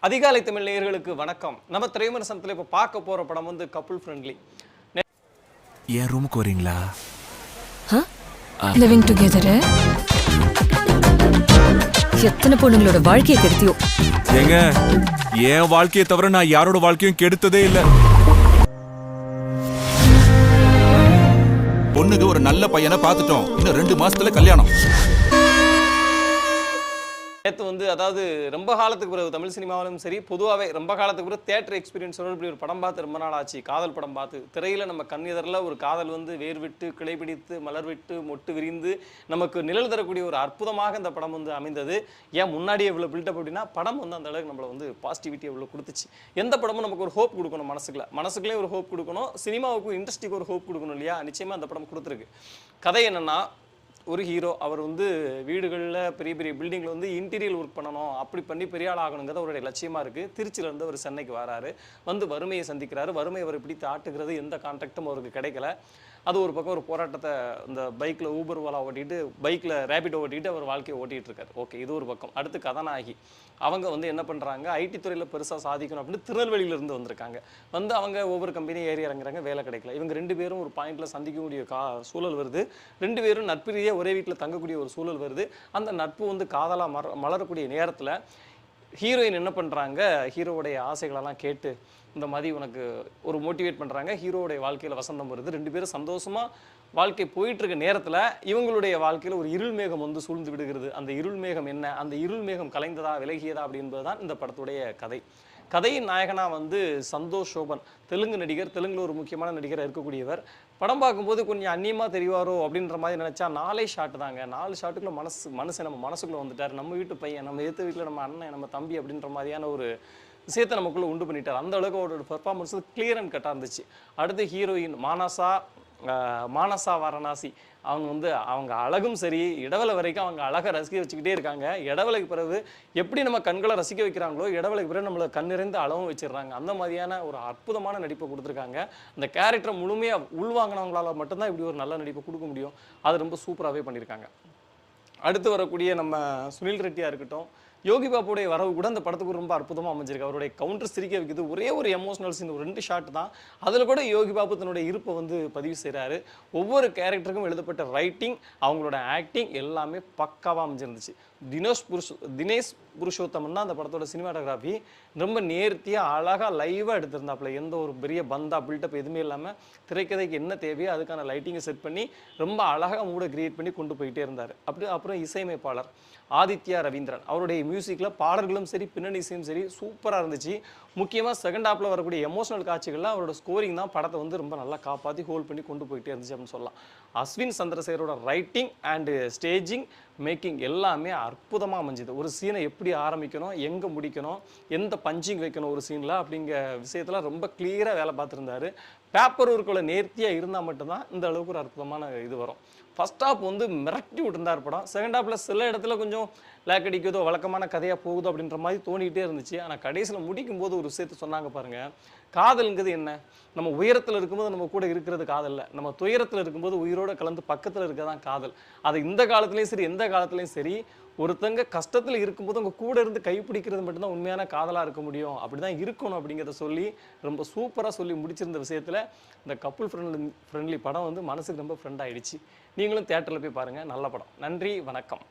அதிகாலை தமிழ் நேயர்களுக்கு வணக்கம். நம்ம திரைவிமர்சனத்தில் இப்போ பார்க்க போற படம் வந்து கப்புள் ஃப்ரெண்ட்லி. என் ரூமுக்கு வரீங்களா? லிவிங் டுகெதர் எத்தனை பொண்ணுங்களோட வாழ்க்கையை கெடுத்தியோ. ஏங்க, என் வாழ்க்கையை தவிர நான் யாரோட வாழ்க்கையும் கெடுத்ததே இல்ல. பொண்ணுக்கு ஒரு நல்ல பையனை பார்த்துட்டோம். இன்னும் 2 மாசத்துல கல்யாணம். நேற்று வந்து அதாவது ரொம்ப காலத்துக்கு பிறகு தமிழ் சினிமாவிலும் சரி, பொதுவாகவே ரொம்ப காலத்துக்கு பிறகு தியேட்டர் எக்ஸ்பீரியன்ஸோட இப்படி ஒரு படம் பார்த்து ரொம்ப நாள் ஆச்சு. காதல் படம் பார்த்து திரையில் நம்ம கண்ணெதிரில் ஒரு காதல் வந்து வேர் விட்டு கிளை பிடித்து மலர் விட்டு மொட்டு விரிந்து நமக்கு நிழல் தரக்கூடிய ஒரு அற்புதமாக இந்த படம் வந்து அமைந்தது. ஏன் முன்னாடியே இவ்வளோ பில்டப் அப்படின்னா படம் வந்து அந்த அளவுக்கு நம்மளை வந்து பாசிட்டிவிட்டி இவ்வளோ கொடுத்துச்சு. எந்த படமும் நமக்கு ஒரு ஹோப் கொடுக்கணும், மனசுக்குள்ளே ஒரு ஹோப் கொடுக்கணும், சினிமாவுக்கும் இண்டஸ்ட்ரிக்கு ஒரு ஹோப் கொடுக்கணும் இல்லையா? நிச்சயமாக அந்த படம் கொடுத்துருக்கு. கதை என்னென்னா, ஒரு ஹீரோ அவர் வந்து வீடுகளில் பெரிய பெரிய பில்டிங்கில் வந்து இன்டீரியல் ஒர்க் பண்ணணும், அப்படி பண்ணி பெரிய ஆள் ஆகணுங்கிறது அவருடைய லட்சியமாக இருக்குது. திருச்சியிலேருந்து அவர் சென்னைக்கு வராரு, வந்து வறுமையை சந்திக்கிறாரு. வறுமை அவர் பிடித்து ஆட்டுகிறது, எந்த கான்ட்ராக்டும் அவருக்கு கிடைக்கல. அது ஒரு பக்கம் ஒரு போராட்டத்தை இந்த பைக்கில் ஊபர் ஓலா ஓட்டிட்டு, பைக்கில் ரேபிடோ ஓட்டிட்டு அவர் வாழ்க்கையை ஓட்டிகிட்டு இருக்காரு. ஓகே, இது ஒரு பக்கம். அடுத்து கதாநாயகி அவங்க வந்து என்ன பண்ணுறாங்க, ஐடி துறையில் பெருசாக சாதிக்கணும் அப்படின்னு திருநெல்வேலியிலேருந்து வந்திருக்காங்க. வந்து அவங்க ஒவ்வொரு கம்பெனியும் ஏறி இறங்குறாங்க, வேலை கிடைக்கல. இவங்க 2 பேரும் ஒரு பாயிண்டில் சந்திக்கக்கூடிய சூழல் வருது. 2 பேரும் நட்பு ரீதியாக ஒரே வீட்டில் தங்கக்கூடிய ஒரு சூழல் வருது. அந்த நட்பு வந்து காதலாக மலரக்கூடிய நேரத்தில் ஹீரோயின் என்ன பண்ணுறாங்க, ஹீரோவுடைய ஆசைகளெல்லாம் கேட்டு இந்த மாதிரி உனக்கு ஒரு மோட்டிவேட் பண்ணுறாங்க. ஹீரோவுடைய வாழ்க்கையில் வசந்தம் வருது. 2 பேரும் சந்தோஷமாக வாழ்க்கை போயிட்டுருக்க நேரத்தில் இவங்களுடைய வாழ்க்கையில் ஒரு இருள் மேகம் வந்து சூழ்ந்து விடுகிறது. அந்த இருள் மேகம் என்ன, அந்த இருள் மேகம் கலைந்ததா விலகியதா அப்படின்பது தான் இந்த படத்துடைய கதை. கதையின் நாயகனாக வந்து சந்தோஷ் சோபன், தெலுங்கு நடிகர், தெலுங்கில் ஒரு முக்கியமான நடிகராக இருக்கக்கூடியவர். படம் பார்க்கும்போது கொஞ்சம் அந்நியமாக தெரிவாரோ அப்படின்ற மாதிரி நினச்சா 4 ஷாட்டு தாங்க. 4 ஷாட்டுக்குள்ள மனசு நம்ம மனசுக்குள்ளே வந்துட்டார். நம்ம வீட்டு பையன், நம்ம எதிர்த்த வீட்டில் நம்ம அண்ணன், நம்ம தம்பி அப்படின்ற மாதிரியான ஒரு விஷயத்தை நமக்குள்ளே உண்டு பண்ணிட்டார். அந்த அளவுக்கு அவரோட பெர்ஃபார்மன்ஸ் கிளியர் அண்ட் கட்டாக இருந்துச்சு. அடுத்து ஹீரோயின் மானசா வாரணாசி, அவங்க வந்து அவங்க அழகும் சரி, இடவலை வரைக்கும் அவங்க அழகை ரசிக்க வச்சுக்கிட்டே இருக்காங்க. இடவலைக்கு பிறகு எப்படி நம்ம கண்களை ரசிக்க வைக்கிறாங்களோ, இடவலைக்கு பிறகு நம்மளை கண்ணிறைந்து அளவும் வச்சிடுறாங்க. அந்த மாதிரியான ஒரு அற்புதமான நடிப்பை கொடுத்துருக்காங்க. அந்த கேரக்டரை முழுமையாக உள்வாங்கினவங்களால மட்டும்தான் இப்படி ஒரு நல்ல நடிப்பை கொடுக்க முடியும். அது ரொம்ப சூப்பராகவே பண்ணியிருக்காங்க. அடுத்து வரக்கூடிய நம்ம சுனில் ரெட்டியாக இருக்கட்டும், யோகி பாபுடைய வரவு கூட அந்த படத்துக்கு ரொம்ப அற்புதமாக அமைஞ்சிருக்கு. அவருடைய கவுண்டர் சிரிக்க வைக்குது. ஒரே ஒரு எமோஷனல் சீன், ஒரு 2 ஷாட் தான். அதில் கூட யோகி பாபு தன்னுடைய இருப்பை வந்து பதிவு செய்கிறாரு. ஒவ்வொரு கேரக்டருக்கும் எழுதப்பட்ட ரைட்டிங், அவங்களோட ஆக்டிங் எல்லாமே பக்காவாக அமைஞ்சிருந்துச்சு. தினேஷ் புருஷோத்தமன் தான் அந்த படத்தோட சினிமாட்டோகிராஃபி. ரொம்ப நேர்த்தியாக அழகாக லைவாக எடுத்திருந்தாப்புல. எந்த ஒரு பெரிய பந்தா பில்டப் எதுவுமே இல்லாமல் திரைக்கதைக்கு என்ன தேவையோ அதுக்கான லைட்டிங்கை செட் பண்ணி ரொம்ப அழகாக மூட கிரியேட் பண்ணி கொண்டு போயிட்டே இருந்தார். அப்புறம் இசையமைப்பாளர் ஆதித்யா ரவீந்திரன், அவருடைய மியூசிக்கில் பாடல்களும் சரி பின்னணி இசையும் சரி சூப்பராக இருந்துச்சு. முக்கியமாக செகண்ட் ஹாப்பில் வரக்கூடிய எமோஷனல் காட்சிகள்லாம் அவரோட ஸ்கோரிங் தான் படத்தை வந்து ரொம்ப நல்லா காப்பாற்றி ஹோல்ட் பண்ணி கொண்டு போயிட்டே இருந்துச்சு அப்படின்னு சொல்லலாம். அஸ்வின் சந்திரசேகரோட ரைட்டிங் அண்டு ஸ்டேஜிங் மேக்கிங் எல்லாமே அற்புதமாக அமைஞ்சுது. ஒரு சீனை எப்படி ஆரம்பிக்கணும், எங்கே முடிக்கணும், எந்த பஞ்சிங் வைக்கணும் ஒரு சீனில் அப்படிங்கிற விஷயத்தில் ரொம்ப கிளியராக வேலை பார்த்துருந்தாரு. பேப்பர் ஒர்க்குள்ள நேர்த்தியாக இருந்தால் மட்டும்தான் இந்த அளவுக்கு ஒரு அற்புதமான இது வரும். ஃபர்ஸ்ட் ஹாப் வந்து மிரட்டி விட்டுருந்தார் படம். செகண்ட் ஹாப்பில் சில இடத்துல கொஞ்சம் லேக் அடிக்குதோ, வழக்கமான கதையாக போகுதோ அப்படின்ற மாதிரி தோணிகிட்டே இருந்துச்சு. ஆனால் கடைசியில் முடிக்கும் போது ஒரு விஷயத்தை சொன்னாங்க பாருங்கள், காதல்ங்கிறது என்ன, நம்ம உயரத்தில் இருக்கும்போது நம்ம கூட இருக்கிறது காதல் இல்லை, நம்ம துயரத்தில் இருக்கும்போது உயிரோடு கலந்து பக்கத்தில் இருக்கிறதான் காதல். அது இந்த காலத்துலேயும் சரி எந்த காலத்துலேயும் சரி, ஒருத்தங்க கஷ்டத்தில் இருக்கும்போது உங்கள் கூட இருந்து கைப்பிடிக்கிறது மட்டும்தான் உண்மையான காதலாக இருக்க முடியும், அப்படி தான் இருக்கணும் அப்படிங்கிறத சொல்லி ரொம்ப சூப்பராக சொல்லி முடிச்சிருந்த விஷயத்தில் இந்த கப்புள் ஃப்ரெண்ட்லி படம் வந்து மனசுக்கு ரொம்ப ஃப்ரெண்ட் ஆகிடுச்சு. நீங்களும் தியேட்டரில் போய் பாருங்கள், நல்ல படம். நன்றி, வணக்கம்.